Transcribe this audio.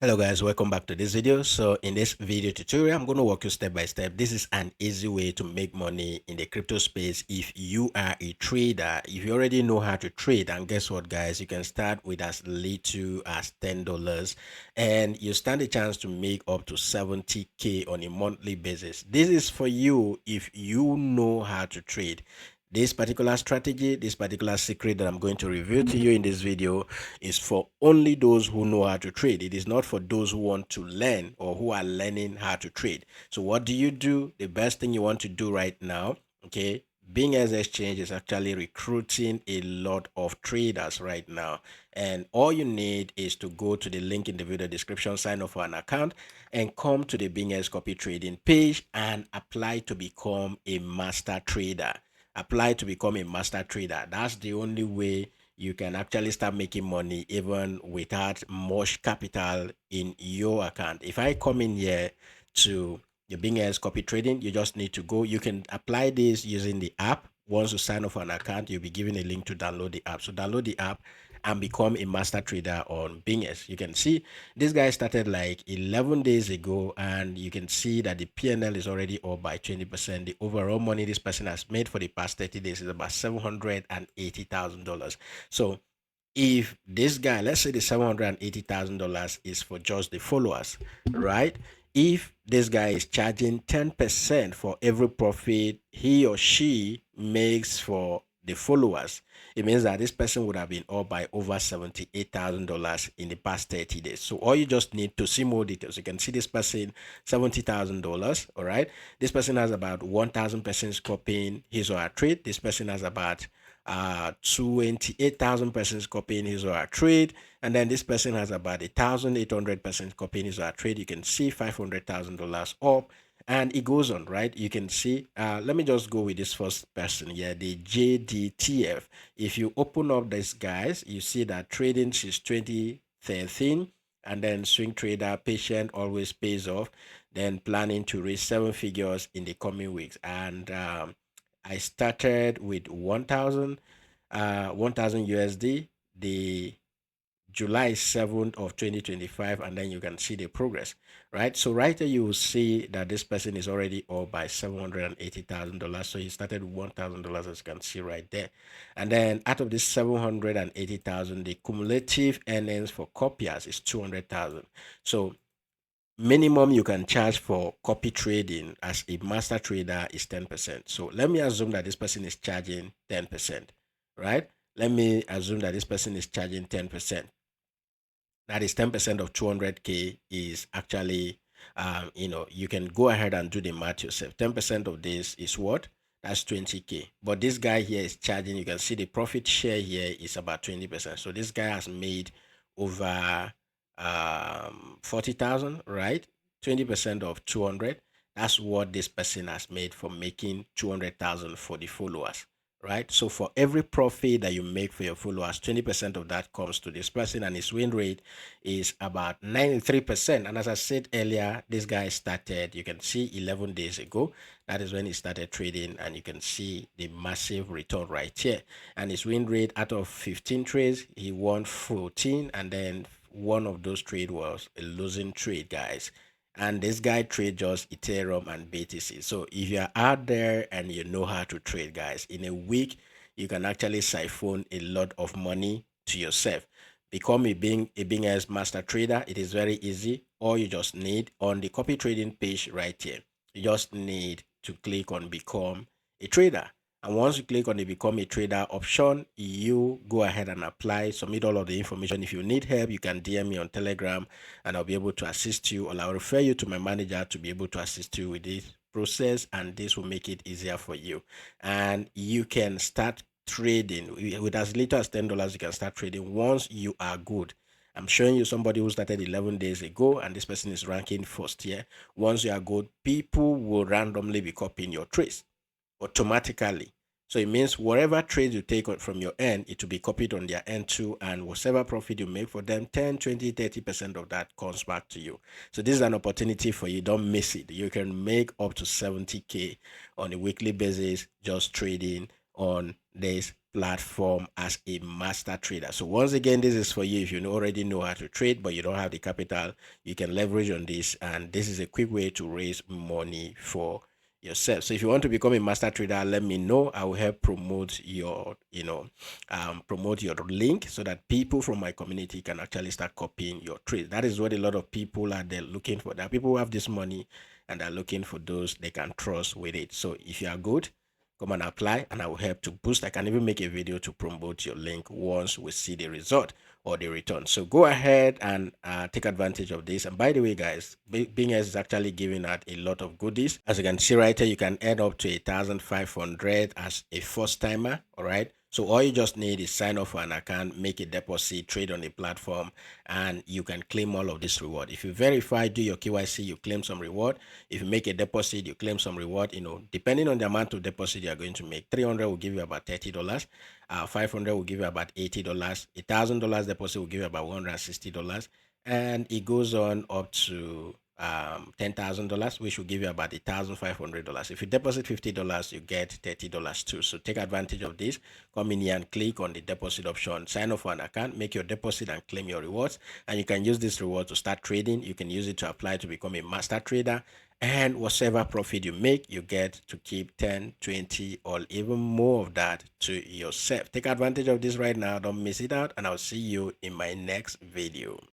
Hello guys, welcome back to this video. So in this video tutorial, I'm going to walk you step by step. This is an easy way to make money in the crypto space if you are a trader. If you already know how to trade, and guess what guys, you can start with as little as $10 and you stand a chance to make up to 70k on a monthly basis. This is for you if you know how to trade. This particular strategy, this particular secret that I'm going to reveal to you in this video is for only those who know how to trade. It is not for those who want to learn or who are learning how to trade. So what do? The best thing you want to do right now, okay? Bingx Exchange is actually recruiting a lot of traders right now. And all you need is to go to the link in the video description, sign up for an account, and come to the Bingx copy trading page and apply to become a master trader. Apply to become a master trader. That's the only way you can actually start making money even without much capital in your account. If I come in here to your Bingx copy trading, you just need to go. You can apply this using the app. Once you sign up for an account, you'll be given a link to download the app. So download the app and become a master trader on Bingx. You can see this guy started like 11 days ago, and you can see that the PNL is already up by 20%. The overall money this person has made for the past 30 days is about $780,000. So if this guy, let's say the $780,000 is for just the followers, right? If this guy is charging 10% for every profit he or she makes for the followers, it means that this person would have been up by over $78,000 in the past 30 days. So all you just need to see more details. You can see this person $70,000. All right. This person has about 1,000 persons copying his or her trade. This person has about 28,000 persons copying his or her trade, and then this person has about 1,800 persons copying his or her trade. You can see $500,000 up, and it goes on, right? You can see, let me just go with this first person here, the JDTF. If you open up this, guys, you see that trading since 2013, and then swing trader, patient, always pays off, then planning to raise 7 figures in the coming weeks. And I started with 1,000 USD, the July 7th of 2025, and then you can see the progress, right? So right there, you will see that this person is already up by $780,000. So he started with $1,000, as you can see right there. And then out of this 780,000, the cumulative earnings for copiers is 200,000. So minimum you can charge for copy trading as a master trader is 10%. So let me assume that this person is charging 10%, right? Let me assume that this person is charging 10%. That is 10% of 200k is actually, you can go ahead and do the math yourself. 10% of this is what? That's 20k. But this guy here is charging, you can see the profit share here is about 20%. So this guy has made over 40,000, right? 20% of 200. That's what this person has made for making 200,000 for the followers, right? So for every profit that you make for your followers, 20% of that comes to this person, and his win rate is about 93%. And as I said earlier, this guy started, you can see 11 days ago. That is when he started trading, and you can see the massive return right here. And his win rate, out of 15 trades, he won 14, and then one of those trade was a losing trade, guys. And this guy trade just Ethereum and BTC. So if you're out there and you know how to trade, guys, in a week you can actually siphon a lot of money to yourself. Become a Bingx master trader. It is very easy. All you just need, on the copy trading page right here, you just need to click on become a trader. And once you click on the become a trader option, you go ahead and apply, submit all of the information. If you need help, you can DM me on Telegram and I'll be able to assist you, or I'll refer you to my manager to be able to assist you with this process, and this will make it easier for you. And you can start trading with as little as $10. You can start trading once you are good. I'm showing you somebody who started 11 days ago, and this person is ranking first here. Once you are good, people will randomly be copying your trades automatically. So it means whatever trade you take from your end, it will be copied on their end too. And whatever profit you make for them, 10, 20, 30% of that comes back to you. So this is an opportunity for you. Don't miss it. You can make up to 70k on a weekly basis just trading on this platform as a master trader. So once again, this is for you. If you already know how to trade but you don't have the capital, you can leverage on this, and this is a quick way to raise money for yourself. So if you want to become a master trader, let me know. I will help promote your promote your link so that people from my community can actually start copying your trade. That is what a lot of people are there looking for. There are people who have this money and are looking for those they can trust with it. So if you are good, come and apply, and I will help to boost. I can even make a video to promote your link once we see the result or the return. So go ahead and take advantage of this. And by the way, guys, Bingx is actually giving out a lot of goodies. As you can see right here, you can earn up to 1,500 as a first timer. All right. So all you just need is sign up for an account, make a deposit, trade on the platform, and you can claim all of this reward. If you verify, do your KYC, you claim some reward. If you make a deposit, you claim some reward. Depending on the amount of deposit you are going to make, 300 will give you about $30. 500 will give you about $80. $1,000 deposit will give you about $160, and it goes on up to $10,000, which will give you about $1,500. If you deposit $50, you get $30 too. So take advantage of this. Come in here and click on the deposit option, sign up for an account, make your deposit and claim your rewards. And you can use this reward to start trading. You can use it to apply to become a master trader, and whatever profit you make, you get to keep 10, 20, or even more of that to yourself. Take advantage of this right now. Don't miss it out, and I'll see you in my next video.